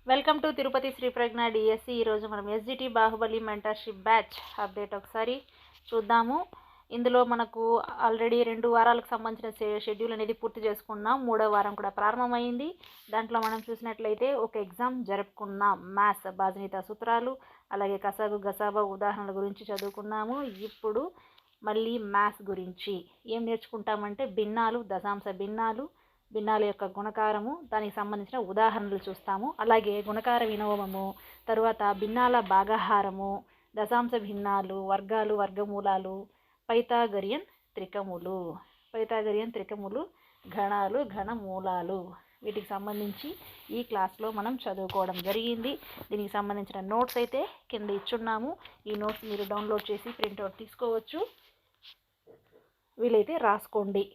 Welcome to Tirupati Sri Pragna DSC. ఈరోజు మనం SGT Baahubali mentorship batch update ఒకసారి చూద్దాము. ఇందులో మనకు ఆల్రెడీ 2 వారాలకు సంబంధించిన షెడ్యూల్ అనేది పూర్తి చేసుకున్నాం. 3వ వారం కూడా ప్రారంభమైంది. దాంట్లో మనం చూసినట్లయితే ఒక ఎగ్జామ్ జరుపుకున్నాం. మ్యాథ్స్ బాజనీత సూత్రాలు, అలాగే కసాగు గసాబా ఉదాహరణల గురించి చదువుకున్నాము. ఇప్పుడు మళ్ళీ మ్యాథ్స్ గురించి ఏం నేర్చుకుంటామంటే భిన్నాలు, దశాంశ భిన్నాలు, భిన్నాల యొక్క గుణకారము, దానికి సంబంధించిన ఉదాహరణలు చూస్తాము. అలాగే గుణకార విలోమము, తరువాత భిన్నాల భాగాహారము, దశాంశ భిన్నాలు, వర్గాలు, వర్గమూలాలు, పైథాగరియన్ త్రికములు, ఘనాలు, ఘనమూలాలు, వీటికి సంబంధించి ఈ క్లాస్లో మనం చదువుకోవడం జరిగింది. దీనికి సంబంధించిన నోట్స్ అయితే కింద ఇచ్చున్నాము. ఈ నోట్స్ మీరు డౌన్లోడ్ చేసి ప్రింట్అవుట్ తీసుకోవచ్చు, వీలైతే రాసుకోండి.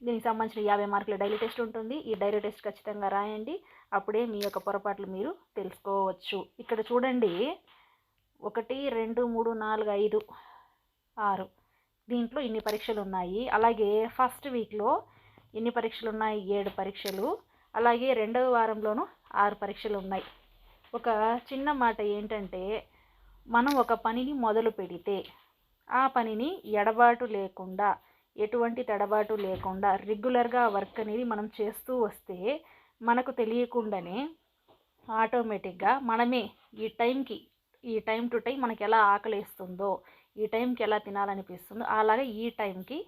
దీనికి సంబంధించిన 50 మార్కుల డైలీ టెస్ట్ ఉంటుంది. ఈ డైలీ టెస్ట్ ఖచ్చితంగా రాయండి, అప్పుడే మీ యొక్క పొరపాట్లు మీరు తెలుసుకోవచ్చు. ఇక్కడ చూడండి, 1 2 3 4 5 6 దీంట్లో ఇన్ని పరీక్షలు ఉన్నాయి. అలాగే ఫస్ట్ వీక్లో ఎన్ని పరీక్షలు ఉన్నాయి? 7 పరీక్షలు. అలాగే 2వ వారంలోనూ 6 పరీక్షలు ఉన్నాయి. ఒక చిన్న మాట ఏంటంటే, మనం ఒక పనిని మొదలు పెడితే ఆ పనిని ఎడబాటు లేకుండా, ఎటువంటి తడబాటు లేకుండా రెగ్యులర్గా వర్క్ అనేది మనం చేస్తూ వస్తే మనకు తెలియకుండానే ఆటోమేటిక్గా మనమే ఈ టైం టు టైం మనకి ఎలా ఆకలిస్తుందో, ఈ టైంకి ఎలా తినాలనిపిస్తుందో అలాగే ఈ టైంకి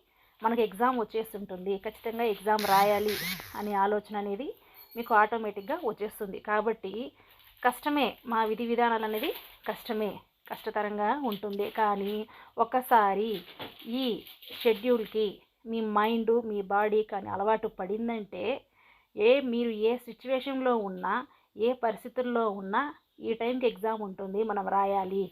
మనకు ఎగ్జామ్ వచ్చేస్తుంటుంది. ఖచ్చితంగా ఎగ్జామ్ రాయాలి అనే ఆలోచన అనేది మీకు ఆటోమేటిక్గా వచ్చేస్తుంది. కాబట్టి కష్టమే, మా విధి విధానాలు అనేది కష్టతరంగా ఉంటుంది. కానీ ఒక్కసారి ఈ షెడ్యూల్కి మీ మైండ్, మీ బాడీ కానీ అలవాటు పడిందంటే మీరు ఏ సిచ్యువేషన్లో ఉన్నా, ఏ పరిస్థితుల్లో ఉన్నా ఈ టైంకి ఎగ్జామ్ ఉంటుంది, మనం రాయాలి.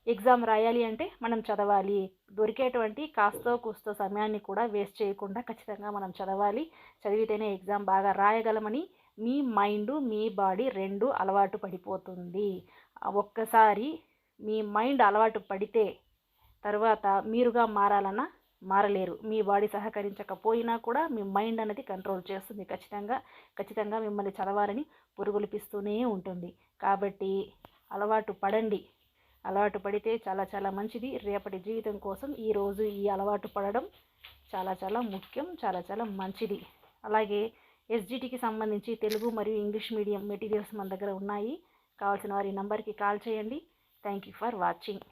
ఎగ్జామ్ రాయాలి అంటే మనం చదవాలి. దొరికేటువంటి కాస్తో కూస్తో సమయాన్ని కూడా వేస్ట్ చేయకుండా ఖచ్చితంగా మనం చదవాలి. చదివితేనే ఎగ్జామ్ బాగా రాయగలమని మీ మైండ్, మీ బాడీ 2 అలవాటు పడిపోతుంది. ఒక్కసారి మీ మైండ్ అలవాటు పడితే తర్వాత మీరుగా మారాలన్నా మారలేరు. మీ బాడీ సహకరించకపోయినా కూడా మీ మైండ్ అనేది కంట్రోల్ చేస్తుంది. ఖచ్చితంగా మిమ్మల్ని చదవాలని పురుగులిపిస్తూనే ఉంటుంది. కాబట్టి అలవాటు పడండి. అలవాటు పడితే చాలా చాలా మంచిది. రేపటి జీవితం కోసం ఈరోజు ఈ అలవాటు పడడం చాలా చాలా ముఖ్యం, చాలా చాలా మంచిది. అలాగే ఎస్జిటికి సంబంధించి తెలుగు మరియు ఇంగ్లీష్ మీడియం మెటీరియల్స్ మన దగ్గర ఉన్నాయి. కావాల్సిన వారి నంబర్కి కాల్ చేయండి. Thank you for watching.